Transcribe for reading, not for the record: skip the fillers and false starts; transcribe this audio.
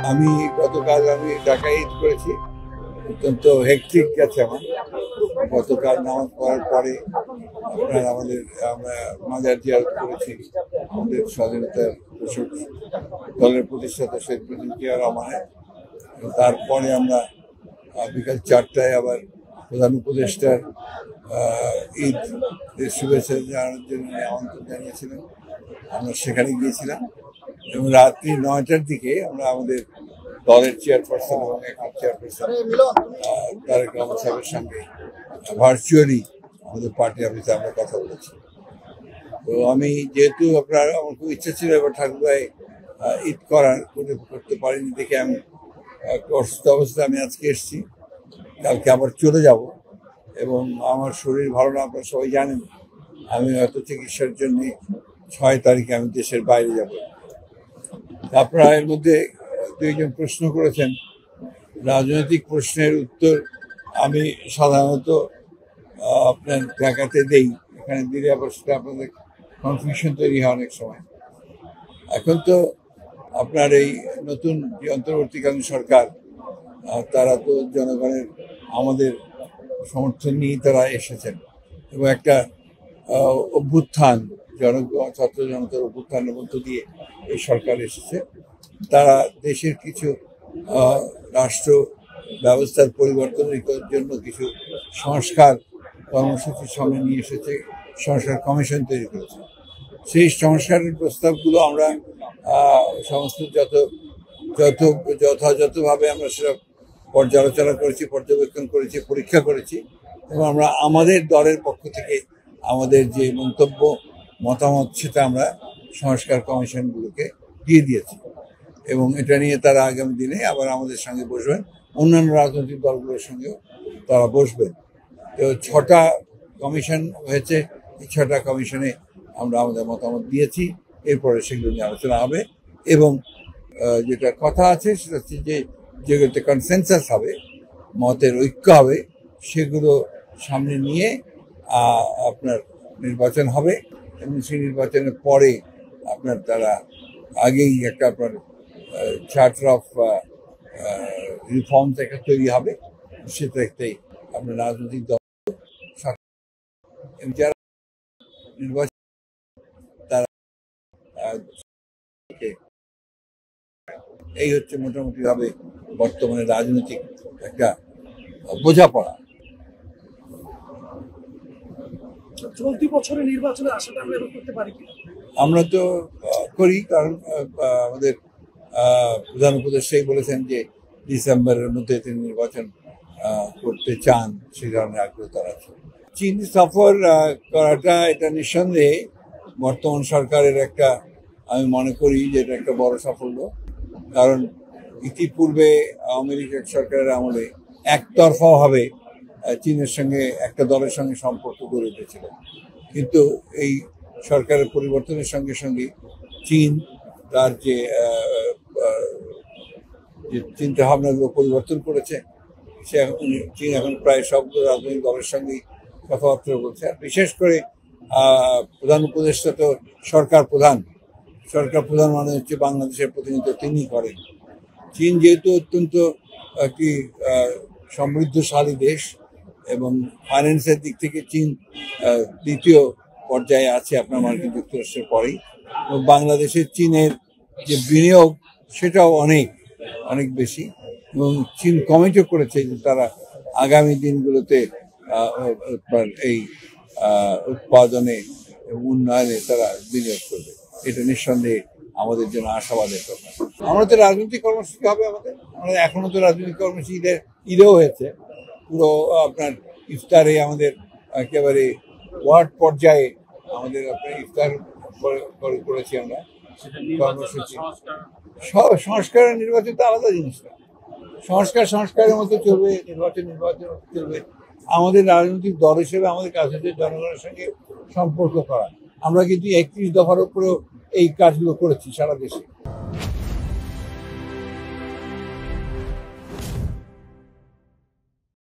আমি গতকাল ঢাকায় ঈদ করেছি। অত্যন্ত হেক্টিক গেছে আমার। গতকাল নামাজ পড়ার পরে আমরা মাজার জিয়ারত করেছি আমাদের স্বাধীনতার দলের প্রতিষ্ঠাতা শেখ মুজিবুর রহমানের। তারপরে আমরা বিকাল 4টায় আবার প্রধান উপদেষ্টার ঈদ শুভেচ্ছা জানানোর জন্য আমন্ত্রণ জানিয়েছিলেন। আমরা সেখানে গিয়েছিলাম এবং রাত্রি 9টার দিকে আমরা আমাদের দলের চেয়ারপারসন এবং এখন চেয়ারপারসন তারেক রহমান সাহেবের সঙ্গে ভার্চুয়ালি আমাদের পার্টি অফিসে আমরা কথা বলেছি। তো আমি যেহেতু আমার খুব ইচ্ছা ছিল এবার ঠাকুরগাঁয়ে ঈদ করতে পারিনি দেখে আমি অসুস্থ অবস্থায় আমি আজকে এসেছি। কালকে আবার চলে যাব এবং আমার শরীর ভালো না, আপনারা সবাই জানেন। আমি হয়তো চিকিৎসার জন্য 6 তারিখে আমি দেশের বাইরে যাব। আপনারা এর মধ্যে দুইজন প্রশ্ন করেছেন, রাজনৈতিক প্রশ্নের উত্তর আমি সাধারণত আপনার ঢাকাতে দেই। এখানে দিলে আবার সেটা আপনাদের কনফিউশন তৈরি হয় অনেক সময়। এখন তো আপনার এই নতুন যে অন্তর্বর্তীকালীন সরকার, তারা তো জনগণের আমাদের সমর্থন নিয়েই তারা এসেছেন এবং একটা অভ্যুত্থান ছাত্র জনতার অভ্যুত্থানের মধ্য দিয়ে এই সরকার এসেছে। তারা দেশের কিছু রাষ্ট্র ব্যবস্থার পরিবর্তনের জন্য কিছু সংস্কার কর্মসূচির সামনে নিয়ে এসেছে, সংস্কার কমিশন তৈরি করেছে। সেই সংস্কারের প্রস্তাবগুলো আমরা সমস্ত যথাযথভাবে আমরা সেটা পর্যালোচনা করেছি, পর্যবেক্ষণ করেছি, পরীক্ষা করেছি এবং আমরা আমাদের দলের পক্ষ থেকে আমাদের যে মতামত সেটা আমরা সংস্কার কমিশনগুলোকে দিয়ে দিয়েছি এবং এটা নিয়ে তারা আগামী দিনে আবার আমাদের সঙ্গে বসবেন, অন্যান্য রাজনৈতিক দলগুলোর সঙ্গেও তারা বসবেন। তো 6টা কমিশন হয়েছে, এই 6টা কমিশনে আমরা আমাদের মতামত দিয়েছি। এরপরে সেগুলো নিয়ে আলোচনা হবে এবং যেটা কথা আছে সেটা হচ্ছে যে যেগুলোতে কনসেনসাস হবে, মতের ঐক্য হবে, সেগুলো সামনে নিয়ে আপনার নির্বাচন হবে এবং সেই নির্বাচনের পরে আপনার তারা আগেই একটা আপনার চার্টার অফ রিফর্মস একটা তৈরি হবে। সেটা একটাই আপনার রাজনৈতিক দল যারা নির্বাচন তারা এই হচ্ছে মোটামুটি ভাবে বর্তমানে রাজনৈতিক একটা বোঝাপড়া। চলতি বছরের নির্বাচনে আশাটা আমরা করতে পারি কি? আমরা তো করি, কারণ আমাদের প্রধান উপদেষ্টাই বলেছেন যে ডিসেম্বরের মধ্যে তিনি নির্বাচন করতে চান, সেই ধরনের আগ্রহ তার আছে। চীন সফর করাটা এটা নিঃসন্দেহে বর্তমান সরকারের একটা, আমি মনে করি যে এটা একটা বড় সাফল্য। কারণ ইতিপূর্বে আওয়ামী লীগ সরকারের আমলে একতরফাভাবে চীনের সঙ্গে একটা দলের সঙ্গে সম্পর্ক গড়ে উঠেছিল, কিন্তু এই সরকারের পরিবর্তনের সঙ্গে সঙ্গে চীন তার যে চিন্তা ভাবনাগুলো পরিবর্তন করেছে। চীন এখন প্রায় সব রাজনৈতিক দলের সঙ্গেই কথাবার্তা বলছে। আর বিশেষ করে প্রধান উপদেষ্টা তো সরকার প্রধান মানে হচ্ছে বাংলাদেশের প্রতিনিধিত্ব তিনি করেন। চীন যেহেতু অত্যন্ত একটি সমৃদ্ধশালী দেশ এবং ফাইন্যান্সের দিক থেকে চীন দ্বিতীয় পর্যায়ে আছে আপনার মার্কিন যুক্তরাষ্ট্রের পরেই, এবং বাংলাদেশের চীনের যে বিনিয়োগ সেটাও অনেক বেশি এবং চীন কমিটও করেছে যে তারা আগামী দিনগুলোতে এই উৎপাদনে এবং উন্নয়নে তারা বিনিয়োগ করবে। এটা নিঃসন্দেহে আমাদের জন্য আশাবাদের কথা। আমরা তো রাজনৈতিক কর্মসূচি হবে আমাদের এখনো তো রাজনৈতিক কর্মসূচি ঈদেও হয়েছে। পুরো আপনার ইফতারে আমাদের একেবারে ওয়ার্ড পর্যায়ে আমাদের আপনার ইফতার করেছি আমরা কর্মসূচি। সংস্কার নির্বাচন তো আলাদা জিনিস না। সংস্কারের মতো চলবে, নির্বাচন চলবে। আমাদের রাজনৈতিক দল হিসেবে আমাদের কাজ হচ্ছে জনগণের সঙ্গে সম্পর্ক করা। আমরা কিন্তু 31 দফার উপরেও এই কাজগুলো করেছি সারা দেশে।